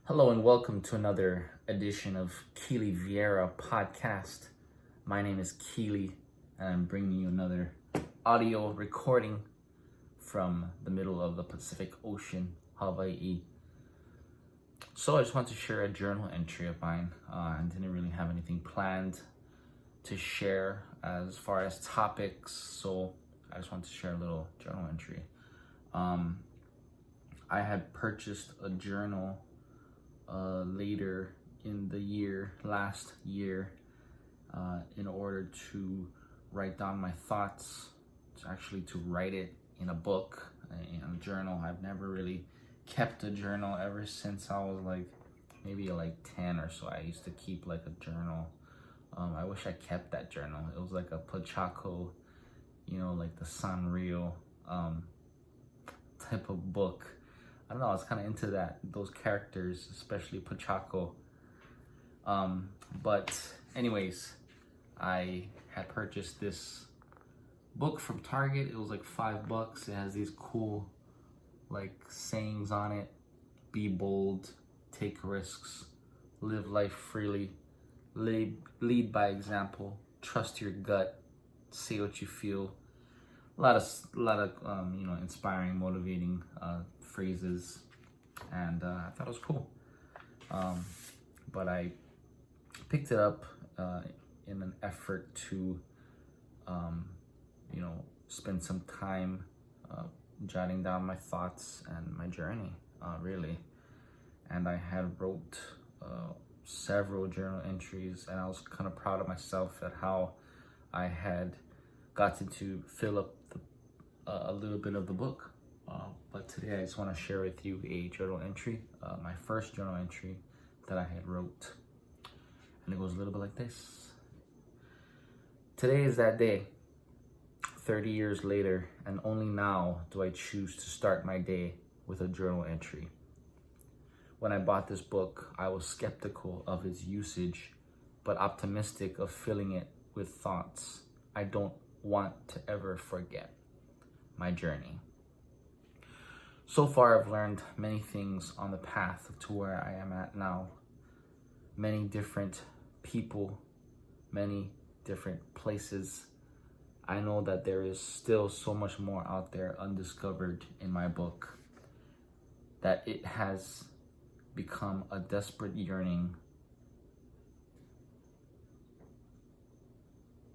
Hello and welcome to another edition of Keely Vieira podcast. My name is Keely and I'm bringing you another audio recording from the middle of the Pacific Ocean, Hawaii. So I just want to share a journal entry of mine. I didn't really have anything planned to share as far as topics, so I just want to share a little journal entry. I had purchased a journal later in the year, last year, in order to write down my thoughts, to write it in a book, in a journal. I've never really kept a journal ever since I was maybe 10 or so. I used to keep like a journal. I wish I kept that journal. It was like a Pochako, like the Sanrio type of book. I don't know, I was kind of into those characters, especially Pochako. But anyways, I had purchased this book from Target. It was like $5. It has these cool sayings on it. Be bold, take risks, live life freely, lead by example, trust your gut, say what you feel. A lot of inspiring, motivating phrases, and I thought it was cool. But I picked it up in an effort to, spend some time jotting down my thoughts and my journey, really. And I had wrote several journal entries, and I was kind of proud of myself at how I had gotten to fill up a little bit of the book. But today I just want to share with you a journal entry, my first journal entry that I had wrote. And it goes a little bit like this. Today is that day, 30 years later, and only now do I choose to start my day with a journal entry. When I bought this book, I was skeptical of its usage, but optimistic of filling it with thoughts I don't want to ever forget. My journey. So far, I've learned many things on the path to where I am at now. Many different people, many different places. I know that there is still so much more out there undiscovered in my book, that it has become a desperate yearning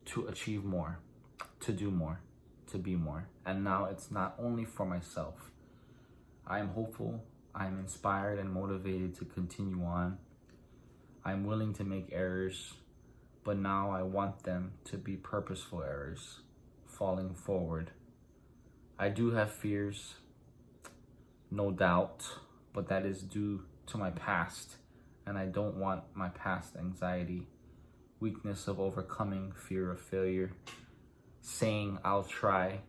to achieve more, to do more, to be more. And now it's not only for myself. I am hopeful, I am inspired and motivated to continue on. I'm willing to make errors, but now I want them to be purposeful errors, falling forward. I do have fears, no doubt, but that is due to my past, and I don't want my past anxiety, weakness of overcoming fear of failure, saying I'll try,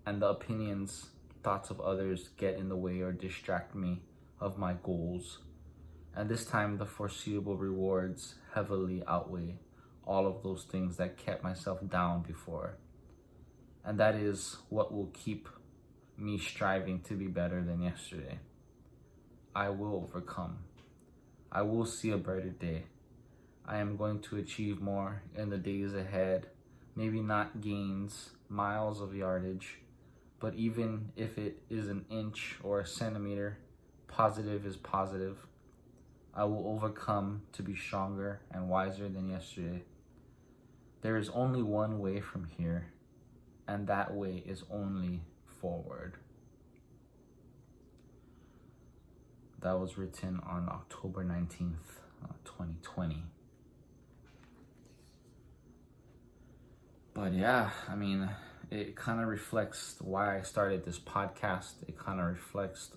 and the opinions, thoughts of others get in the way or distract me of my goals. And this time the foreseeable rewards heavily outweigh all of those things that kept myself down before. And that is what will keep me striving to be better than yesterday. I will overcome. I will see a brighter day. I am going to achieve more in the days ahead. Maybe not gains, miles of yardage, but even if it is an inch or a centimeter, positive is positive. I will overcome to be stronger and wiser than yesterday. There is only one way from here, and that way is only forward. That was written on October 19th, 2020. But yeah, I mean, it kind of reflects why I started this podcast. It kind of reflects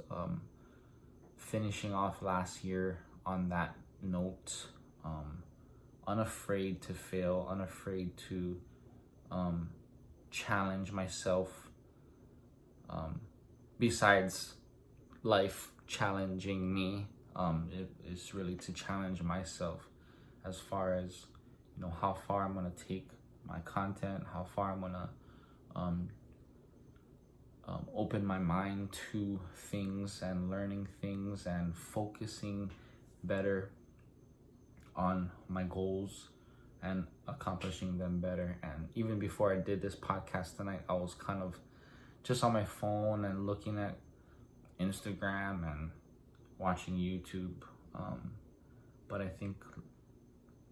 finishing off last year on that note, unafraid to fail, unafraid to challenge myself, besides life challenging me. It is really to challenge myself as far as how far I'm gonna take my content, how far I'm gonna open my mind to things and learning things and focusing better on my goals and accomplishing them better. And even before I did this podcast tonight, I was kind of just on my phone and looking at Instagram and watching YouTube. But I think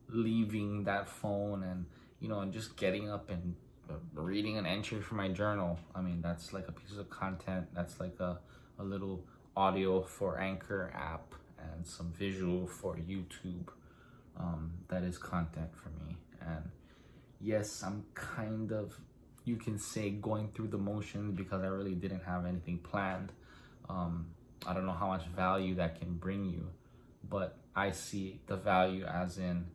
leaving that phone and, and just getting up and reading an entry from my journal, I mean, that's like a piece of content. That's like a little audio for Anchor app and some visual for YouTube. That is content for me. And yes, I'm kind of, you can say, going through the motions because I really didn't have anything planned. I don't know how much value that can bring you, but I see the value as in,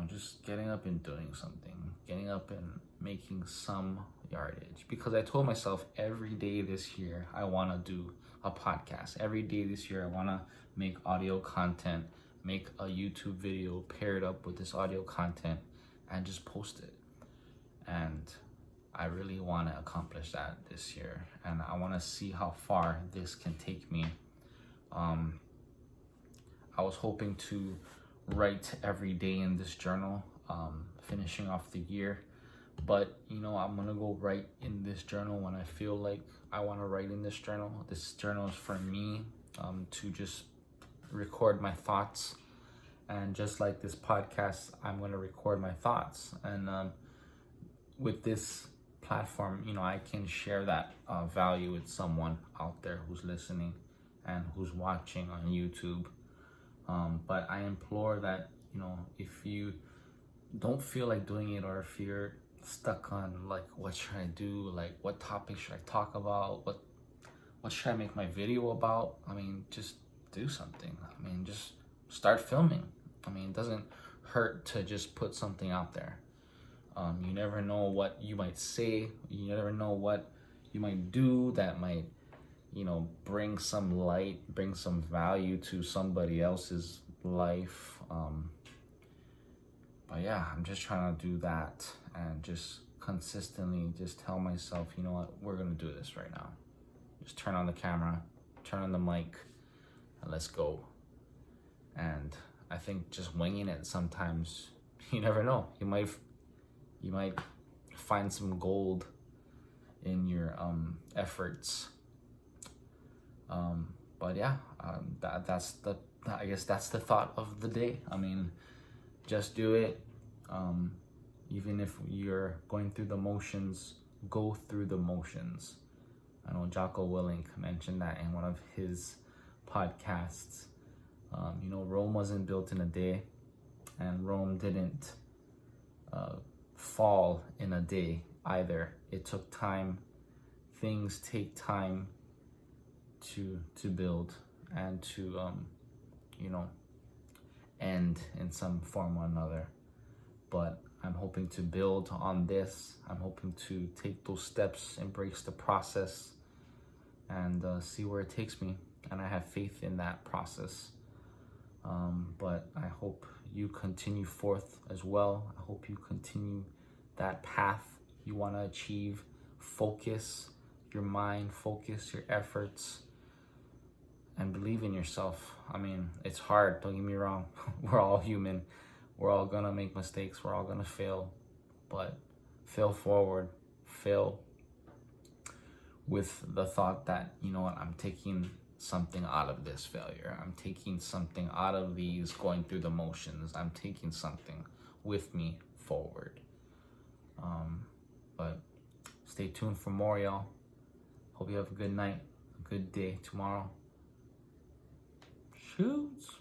just getting up and doing something, getting up and making some yardage. Because I told myself every day this year, I want to do a podcast. Every day this year, I want to make audio content, make a YouTube video paired up with this audio content and just post it. And I really want to accomplish that this year. And I want to see how far this can take me. I was hoping to write every day in this journal, finishing off the year. But, I'm going to go write in this journal when I feel like I want to write in this journal. This journal is for me to just record my thoughts. And just like this podcast, I'm going to record my thoughts. And with this platform, I can share that value with someone out there who's listening and who's watching on YouTube. But I implore that, if you don't feel like doing it, or if you're stuck on like, what should I do? Like, what topic should I talk about? What should I make my video about? I mean, just do something. I mean, just start filming. I mean, it doesn't hurt to just put something out there. You never know what you might say. You never know what you might do that might, bring some light, bring some value to somebody else's life. But yeah, I'm just trying to do that and just consistently just tell myself, you know what, we're going to do this right now. Just turn on the camera, turn on the mic, and let's go. And I think just winging it sometimes, you never know. You might find some gold in your efforts. But yeah, I guess that's the thought of the day. I mean, just do it. Even if you're going through the motions, go through the motions. I know Jocko Willink mentioned that in one of his podcasts. Rome wasn't built in a day, and Rome didn't fall in a day either. It took time. Things take time to build and to end in some form or another. But I'm hoping to build on this. I'm hoping to take those steps, embrace the process, and see where it takes me. And I have faith in that process. But I hope you continue forth as well. I hope you continue that path you want to achieve. Focus your mind, focus your efforts, and believe in yourself. I mean, it's hard, don't get me wrong. We're all human. We're all gonna make mistakes. We're all gonna fail. But fail forward. Fail with the thought that, you know what, I'm taking something out of this failure. I'm taking something out of these going through the motions. I'm taking something with me forward. But stay tuned for more, y'all. Hope you have a good night, a good day tomorrow. Shoots.